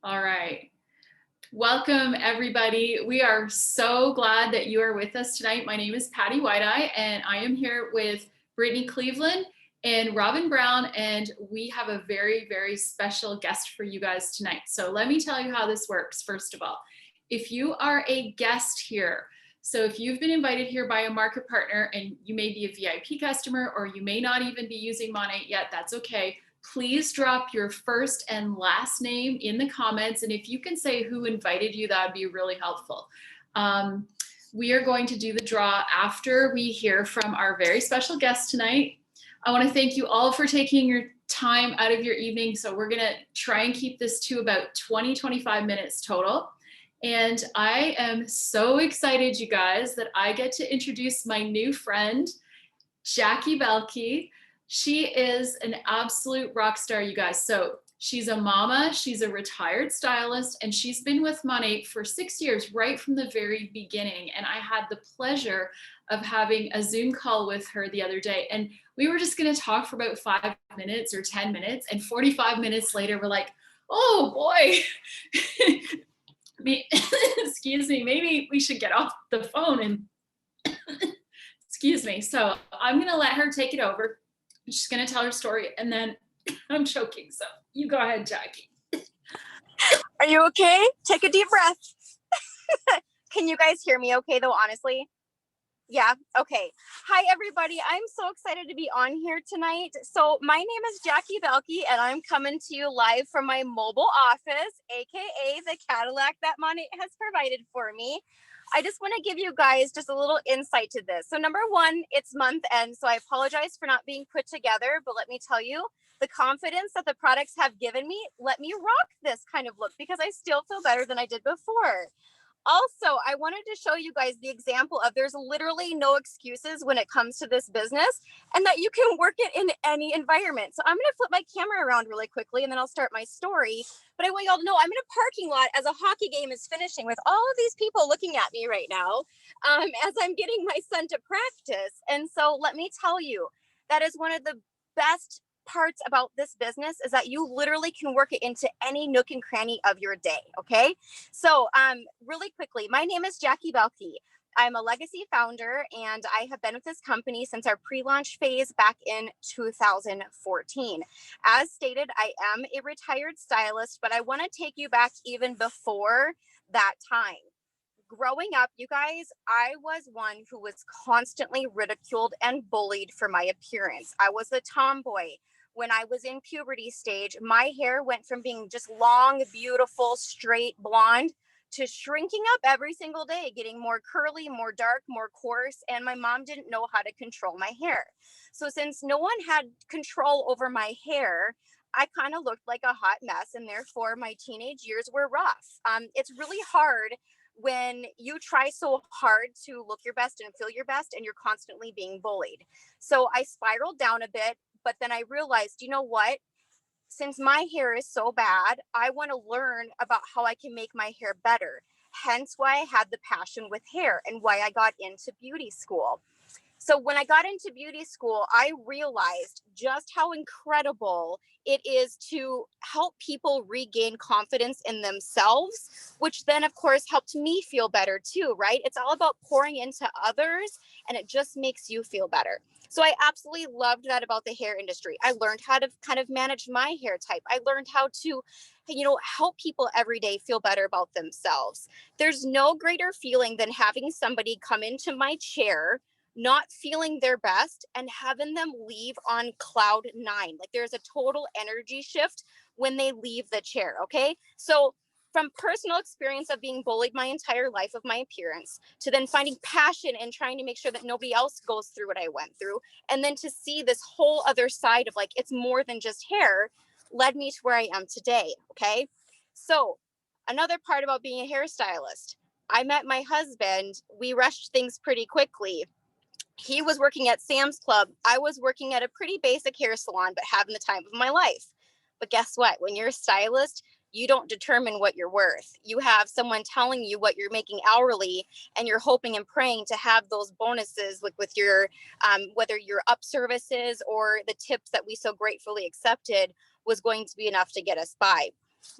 All right. Welcome, everybody. We are so glad that you are with us tonight. My name is Patty Whiteeye, and I am here with Brittany Cleveland and Robin Brown, and we have a very, very special guest for you guys tonight. So let me tell you how this works, first of all. If you are a guest here, so if you've been invited here by a market partner and you may be a VIP customer or you may not even be using Monate yet, that's okay. Please drop your first and last name in the comments. And if you can say who invited you, that would be really helpful. We are going to do the draw after we hear from our very special guest tonight. I want to thank you all for taking your time out of your evening. So we're going to try and keep this to about 20-25 minutes total. And I am so excited, you guys, that I get to introduce my new friend, Jackie Boelke. She is an absolute rock star, you guys. So she's a mama, she's a retired stylist, and she's been with Monate for 6 years, right from the very beginning. And I had the pleasure of having a Zoom call with her the other day. And we were just gonna talk for about 5 minutes or 10 minutes. And 45 minutes later, we're like, oh boy, excuse me, maybe we should get off the phone and excuse me. So I'm gonna let her take it over. She's gonna tell her story, and then I'm choking. So you go ahead, Jackie. Are you okay? Take a deep breath. Can you guys hear me okay though, honestly? Yeah, okay. Hi everybody, I'm so excited to be on here tonight. So my name is Jackie Boelke, and I'm coming to you live from my mobile office, aka the Cadillac that Monate has provided for me. I just want to give you guys just a little insight to this. So number one, it's month end, so I apologize for not being put together, but let me tell you, the confidence that the products have given me, let me rock this kind of look because I still feel better than I did before. Also, I wanted to show you guys the example of there's literally no excuses when it comes to this business, and that you can work it in any environment. So I'm going to flip my camera around really quickly and then I'll start my story. But I want y'all to know I'm in a parking lot as a hockey game is finishing with all of these people looking at me right now as I'm getting my son to practice. And so let me tell you, that is one of the best parts about this business is that you literally can work it into any nook and cranny of your day. Okay. So really quickly, my name is Jackie Boelke. I'm a legacy founder, and I have been with this company since our pre-launch phase back in 2014. As stated, I am a retired stylist, but I want to take you back even before that time. Growing up, you guys, I was one who was constantly ridiculed and bullied for my appearance. I was a tomboy. When I was in puberty stage, my hair went from being just long, beautiful, straight blonde to shrinking up every single day, getting more curly, more dark, more coarse, and my mom didn't know how to control my hair. So since no one had control over my hair, I kind of looked like a hot mess, and therefore my teenage years were rough. It's really hard when you try so hard to look your best and feel your best and you're constantly being bullied. So I spiraled down a bit, but then I realized, you know what? Since my hair is so bad, I want to learn about how I can make my hair better. Hence why I had the passion with hair and why I got into beauty school. So when I got into beauty school, I realized just how incredible it is to help people regain confidence in themselves, which then of course helped me feel better too, right? It's all about pouring into others, and it just makes you feel better. So I absolutely loved that about the hair industry. I learned how to kind of manage my hair type. I learned how to, help people every day feel better about themselves. There's no greater feeling than having somebody come into my chair not feeling their best and having them leave on cloud nine. Like there's a total energy shift when they leave the chair. Okay. So from personal experience of being bullied my entire life of my appearance to then finding passion and trying to make sure that nobody else goes through what I went through. And then to see this whole other side of like, it's more than just hair led me to where I am today. Okay. So another part about being a hairstylist, I met my husband. We rushed things pretty quickly. He was working at Sam's Club. I was working at a pretty basic hair salon, but having the time of my life. But guess what? When you're a stylist, you don't determine what you're worth. You have someone telling you what you're making hourly, and you're hoping and praying to have those bonuses with your, whether your up services or the tips that we so gratefully accepted was going to be enough to get us by.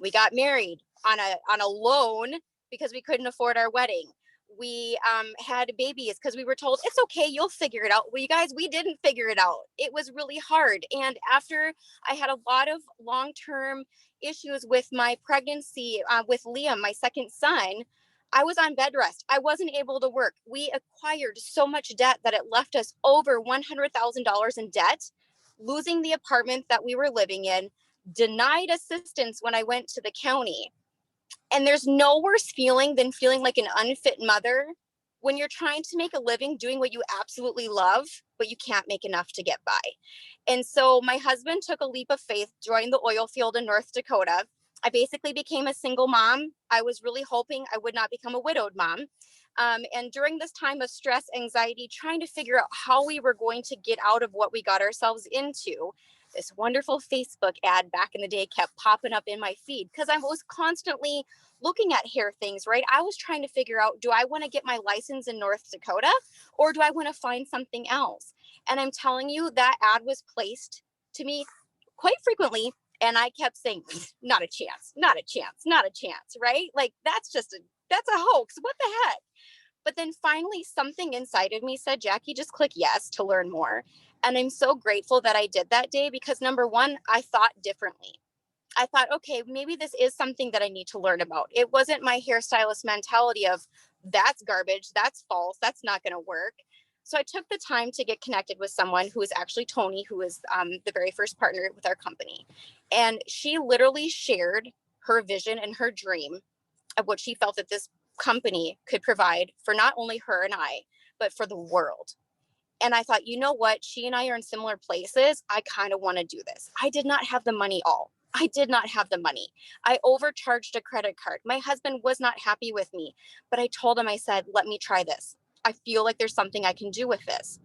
We got married on a loan because we couldn't afford our wedding. We had babies because we were told it's okay, you'll figure it out. Well, you guys, we didn't figure it out. It was really hard. And after I had a lot of long-term issues with my pregnancy with Liam, my second son, I was on bed rest. I wasn't able to work. We acquired so much debt that it left us over $100,000 in debt, losing the apartment that we were living in, denied assistance when I went to the county. And there's no worse feeling than feeling like an unfit mother when you're trying to make a living doing what you absolutely love, but you can't make enough to get by. And so my husband took a leap of faith, joined the oil field in North Dakota. I basically became a single mom. I was really hoping I would not become a widowed mom. And during this time of stress, anxiety, trying to figure out how we were going to get out of what we got ourselves into, this wonderful Facebook ad back in the day kept popping up in my feed because I was constantly looking at hair things, right? I was trying to figure out, do I want to get my license in North Dakota or do I want to find something else? And I'm telling you, that ad was placed to me quite frequently. And I kept saying, not a chance, not a chance, not a chance, right? Like that's a hoax. What the heck? But then finally something inside of me said, Jackie, just click yes to learn more. And I'm so grateful that I did that day because number one, I thought differently. I thought, okay, maybe this is something that I need to learn about. It wasn't my hairstylist mentality of that's garbage, that's false, that's not going to work. So I took the time to get connected with someone who is actually Tony, who is the very first partner with our company. And she literally shared her vision and her dream of what she felt that this company could provide for not only her and I, but for the world. And I thought, you know what? She and I are in similar places. I kind of want to do this. I did not have the money all. I did not have the money. I overcharged a credit card. My husband was not happy with me, but I told him, I said, let me try this. I feel like there's something I can do with this.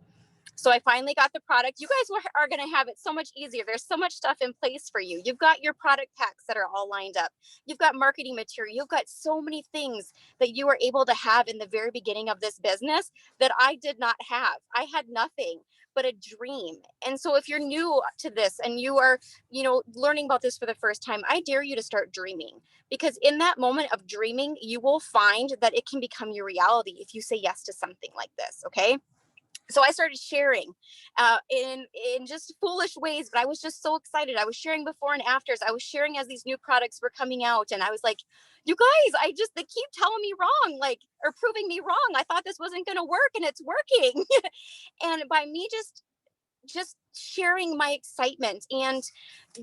So I finally got the product. You guys are going to have it so much easier. There's so much stuff in place for you. You've got your product packs that are all lined up. You've got marketing material. You've got so many things that you were able to have in the very beginning of this business that I did not have. I had nothing but a dream. And so if you're new to this and you are, learning about this for the first time, I dare you to start dreaming, because in that moment of dreaming, you will find that it can become your reality if you say yes to something like this. Okay. So I started sharing in just foolish ways, but I was just so excited. I was sharing before and afters. I was sharing as these new products were coming out, and I was like, "You guys, they keep telling me wrong, or proving me wrong. I thought this wasn't going to work, and it's working." And by me just sharing my excitement and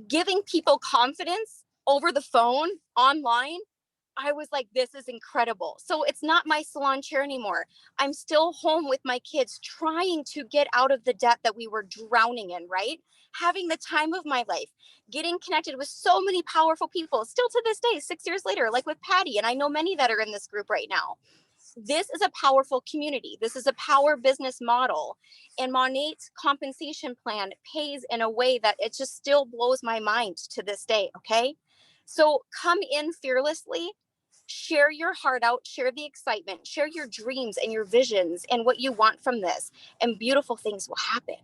giving people confidence over the phone, online, I was like, this is incredible. So it's not my salon chair anymore. I'm still home with my kids trying to get out of the debt that we were drowning in, right? Having the time of my life, getting connected with so many powerful people still to this day, 6 years later, like with Patty. And I know many that are in this group right now. This is a powerful community. This is a power business model. And Monet's compensation plan pays in a way that it just still blows my mind to this day. Okay. So come in fearlessly, share your heart out, share the excitement, share your dreams and your visions and what you want from this, and beautiful things will happen.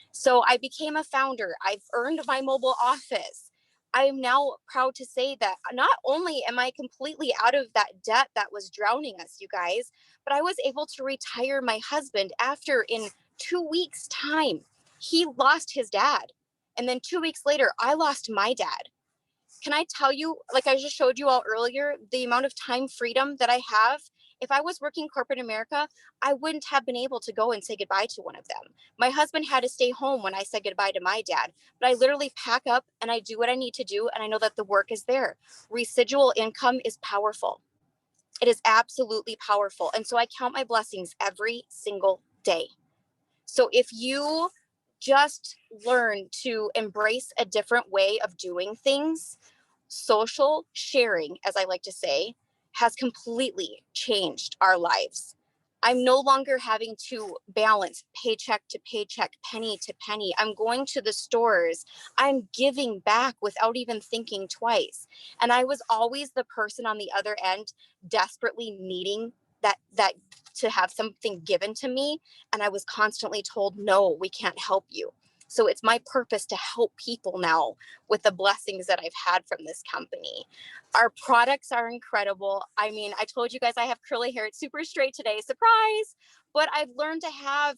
So I became a founder. I've earned my mobile office. I am now proud to say that not only am I completely out of that debt that was drowning us, you guys, but I was able to retire my husband after, in 2 weeks' time, he lost his dad. And then 2 weeks later, I lost my dad. Can I tell you, like I just showed you all earlier, the amount of time freedom that I have? If I was working corporate America, I wouldn't have been able to go and say goodbye to one of them. My husband had to stay home when I said goodbye to my dad, but I literally pack up and I do what I need to do. And I know that the work is there. Residual income is powerful. It is absolutely powerful. And so I count my blessings every single day. So if you just learn to embrace a different way of doing things, social sharing, as I like to say, has completely changed our lives. I'm no longer having to balance paycheck to paycheck, penny to penny. I'm going to the stores. I'm giving back without even thinking twice. And I was always the person on the other end desperately needing that to have something given to me. And I was constantly told, no, we can't help you. So it's my purpose to help people now with the blessings that I've had from this company. Our products are incredible. I mean, I told you guys I have curly hair. It's super straight today, surprise. But I've learned to have,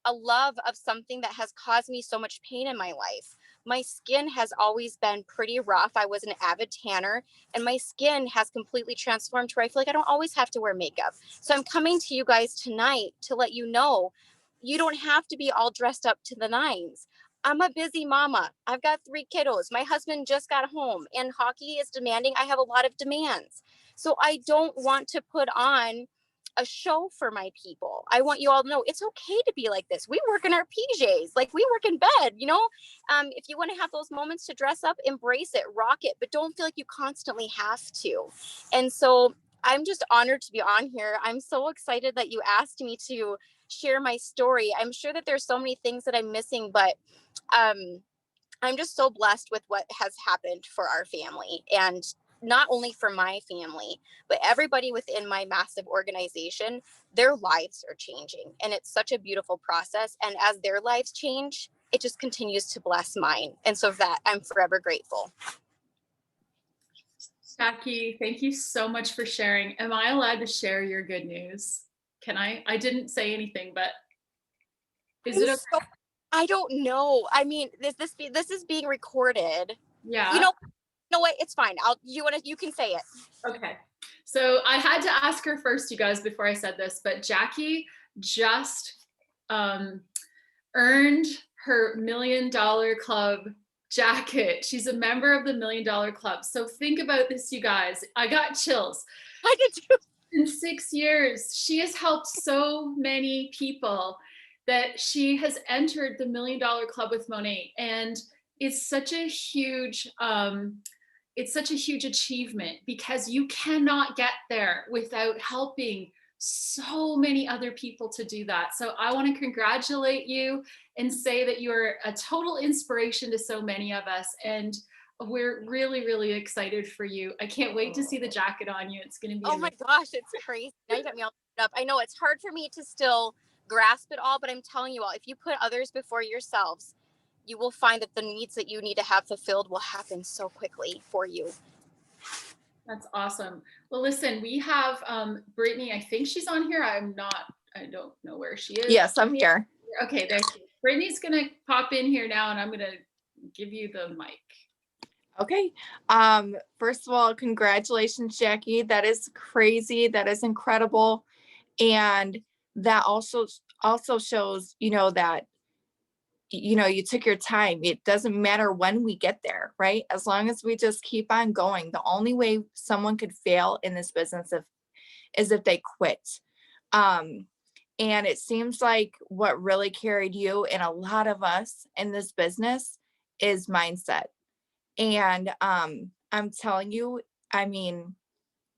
a love of something that has caused me so much pain in my life. My skin has always been pretty rough. I was an avid tanner, and my skin has completely transformed to where I feel like I don't always have to wear makeup. So I'm coming to you guys tonight to let you know you don't have to be all dressed up to the nines. I'm a busy mama. I've got 3 kiddos. My husband just got home, and hockey is demanding. I have a lot of demands. So I don't want to put on a show for my people. I want you all to know it's okay to be like this. We work in our PJs, like we work in bed, if you want to have those moments to dress up, embrace it, rock it, but don't feel like you constantly have to. And so I'm just honored to be on here. I'm so excited that you asked me to share my story. I'm sure that there's so many things that I'm missing, but I'm just so blessed with what has happened for our family, and not only for my family, but everybody within my massive organization. Their lives are changing, and it's such a beautiful process. And as their lives change, it just continues to bless mine. And so for that, I'm forever grateful. Jackie, thank you so much for sharing. Am I allowed to share your good news? Can I? I didn't say anything, but is it okay? I don't know. I mean, this is being recorded. Yeah. You know what? It's fine. You can say it. Okay. So I had to ask her first, you guys, before I said this, but Jackie just earned her $1 Million Club jacket. She's a member of the $1 Million Club. So think about this, you guys. I got chills. I did too. In 6 years, she has helped so many people that she has entered the $1 Million Club with Monet. And it's such a huge achievement, because you cannot get there without helping so many other people to do that. So I want to congratulate you and say that you're a total inspiration to so many of us. And we're really, really excited for you. I can't wait to see the jacket on you. It's going to be Oh my gosh, it's crazy. Now you got me all up. I know it's hard for me to still grasp it all, but I'm telling you all, if you put others before yourselves, you will find that the needs that you need to have fulfilled will happen so quickly for you. That's awesome. Well, listen, we have Brittany. I think she's on here. I don't know where she is. Yes, I'm here. Okay, there she is. Brittany's going to pop in here now, and I'm going to give you the mic. Okay. First of all, congratulations, Jackie. That is crazy. That is incredible. And that also shows, that, you took your time. It doesn't matter when we get there, right? As long as we just keep on going. The only way someone could fail in this business is if they quit. And it seems like what really carried you and a lot of us in this business is mindset. And I'm telling you, I mean,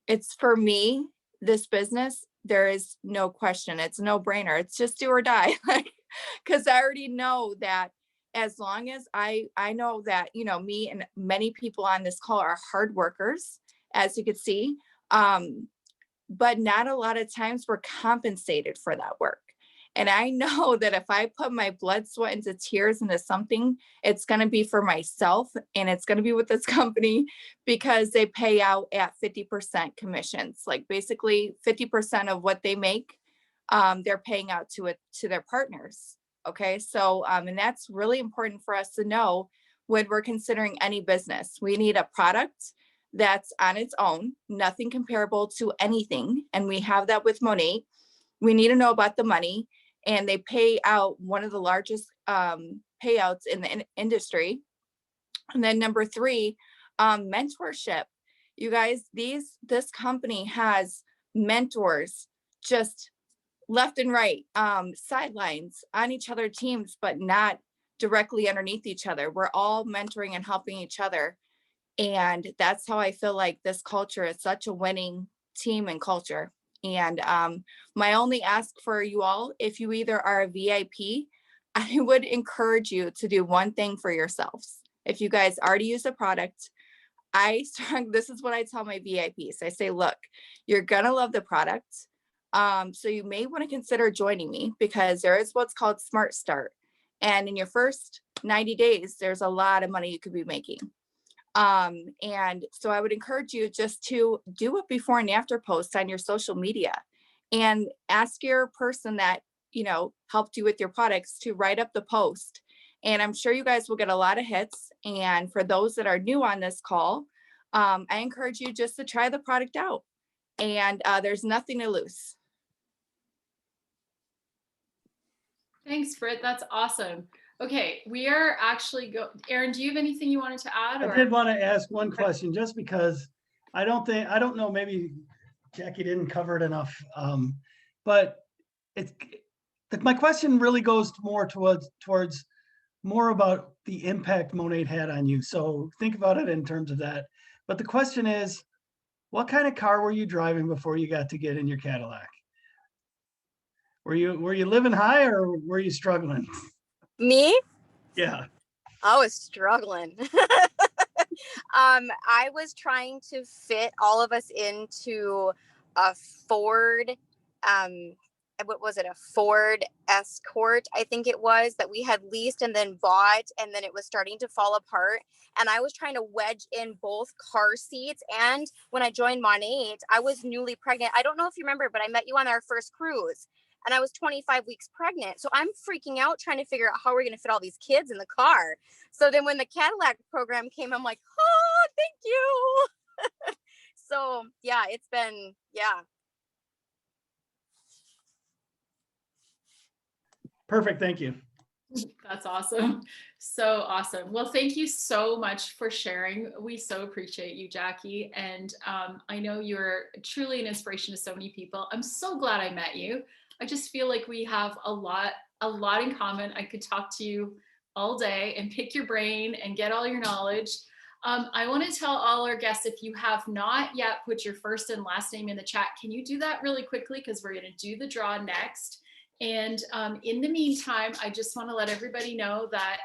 it's for me, this business, there is no question. It's a no-brainer. It's just do or die. Like, because I already know that as long as I know that, me and many people on this call are hard workers, as you could see. But not a lot of times we're compensated for that work. And I know that if I put my blood, sweat, into tears into something, it's going to be for myself, and it's going to be with this company, because they pay out at 50% commissions, like basically 50% of what they make, they're paying out to their partners. Okay. So, and that's really important for us to know when we're considering any business. We need a product that's on its own, nothing comparable to anything. And we have that with Monet. We need to know about the money, and they pay out one of the largest payouts in the industry. And then number 3, mentorship. You guys, this company has mentors just left and right, sidelines on each other teams, but not directly underneath each other. We're all mentoring and helping each other. And that's how I feel like this culture is such a winning team and culture. And my only ask for you all, if you either are a VIP, I would encourage you to do one thing for yourselves. If you guys already use a product, this is what I tell my VIPs. I say, look, you're going to love the product. So you may want to consider joining me, because there is what's called Smart Start. And in your first 90 days, there's a lot of money you could be making. And so I would encourage you just to do a before and after post on your social media and ask your person that, you know, helped you with your products to write up the post. And I'm sure you guys will get a lot of hits. And for those that are new on this call, I encourage you just to try the product out, and there's nothing to lose. Thanks, Britt. That's awesome. Okay, we are actually Aaron, do you have anything you wanted to add? I did want to ask one question, just because I don't know, maybe Jackie didn't cover it enough. But my question really goes more towards more about the impact Monade had on you. So think about it in terms of that. But the question is, what kind of car were you driving before you got to get in your Cadillac? Were you living high, or were you struggling? Me? Yeah. I was struggling. I was trying to fit all of us into a Ford, what was it? A Ford Escort, I think it was, that we had leased and then bought, and then it was starting to fall apart. And I was trying to wedge in both car seats. And when I joined Monade, I was newly pregnant. I don't know if you remember, but I met you on our first cruise. And I was 25 weeks pregnant. So I'm freaking out trying to figure out how we're going to fit all these kids in the car. So then when the Cadillac program came, I'm like, oh, thank you. So yeah, it's been, yeah. Perfect. Thank you. That's awesome. So awesome. Well, thank you so much for sharing. We so appreciate you, Jackie. And I know you're truly an inspiration to so many people. I'm so glad I met you. I just feel like we have a lot in common. I could talk to you all day and pick your brain and get all your knowledge. I want to tell all our guests, if you have not yet put your first and last name in the chat, can you do that really quickly? Because we're going to do the draw next. And in the meantime, I just want to let everybody know that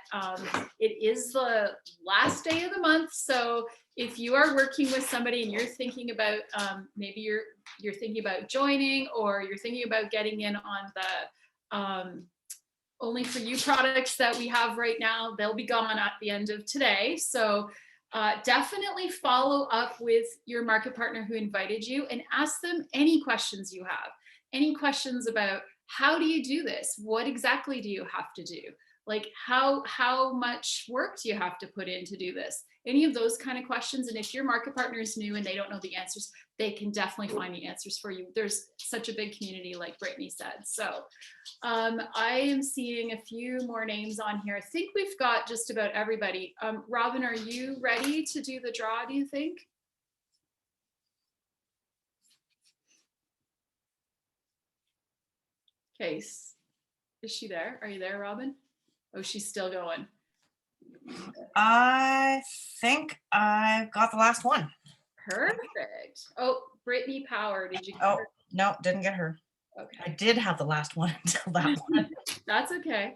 it is the last day of the month. So if you are working with somebody and you're thinking about, maybe you're thinking about joining, or you're thinking about getting in on the only for you products that we have right now, they'll be gone at the end of today. So definitely follow up with your market partner who invited you and ask them any questions you have, any questions about how do you do this? What exactly do you have to do? Like how much work do you have to put in to do this? Any of those kind of questions. And if your market partner is new and they don't know the answers, they can definitely find the answers for you. There's such a big community, like Brittany said. So I am seeing a few more names on here. I think we've got just about everybody. Robin, are you ready to do the draw, do you think? Okay, is she there? Are you there, Robin? Oh, she's still going. I think I've got the last one. Perfect. Oh, Brittany Power, did you get Oh, her? no, didn't get her. Okay. I did have the last one until that one. That's okay.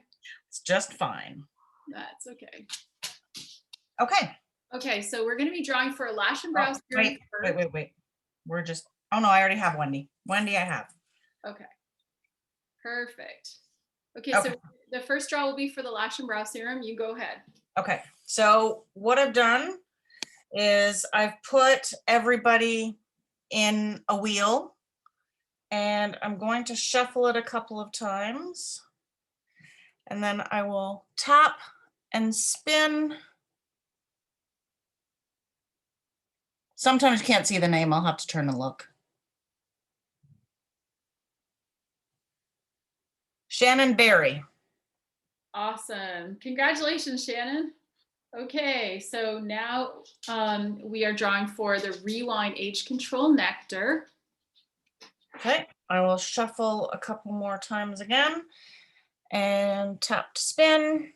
It's just fine. That's okay. Okay. Okay, so we're going to be drawing for a lash and brow serum. Wait. We're just, oh no, I already have Wendy. Wendy I have. Okay. Perfect. Okay, Okay. so the first draw will be for the lash and brow serum. You go ahead. Okay, so what I've done is I've put everybody in a wheel, and I'm going to shuffle it a couple of times, and then I will tap and spin. Sometimes you can't see the name. I'll have to turn and look. Shannon Berry. Awesome. Congratulations, Shannon. Okay, so now we are drawing for the Rewind Age Control Nectar. Okay, I will shuffle a couple more times again and tap to spin.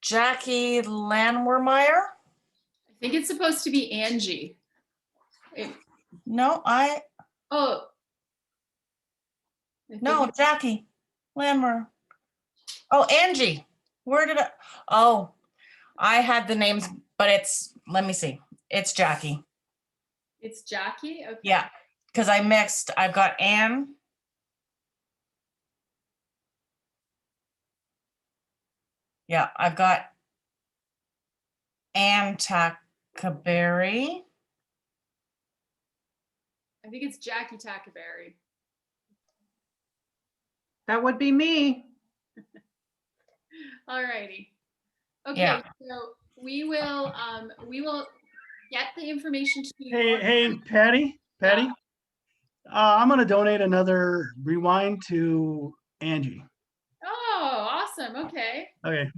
Jackie Landwermeyer. I think it's supposed to be Angie. No, Oh. No, Jackie Landmer. Oh, Angie. Where did I had the names, but let me see. It's Jackie. It's Jackie. Okay. Yeah, because I mixed. I've got Anne. Yeah, I've got Anne Tackaberry. I think it's Jackie Tackaberry. That would be me. All righty. Okay, Yeah. so we will get the information to you. Hey, Patty, I'm gonna donate another rewind to Angie. Oh, awesome. Okay. Okay,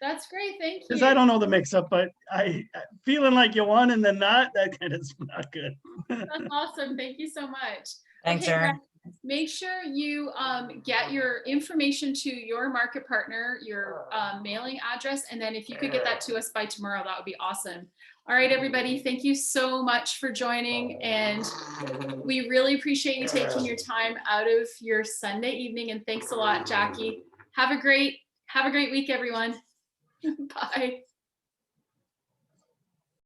That's great. Thank you. because I don't know the mix up, but I feeling like you won and then not, that kind of is not good. That's awesome. Thank you so much. Thanks, Okay, Erin. guys, make sure you get your information to your market partner, your mailing address, and then if you could get that to us by tomorrow, that would be awesome. All right, everybody, thank you so much for joining, and we really appreciate you taking your time out of your Sunday evening, and thanks a lot, Jackie. Have a great week, everyone. Bye.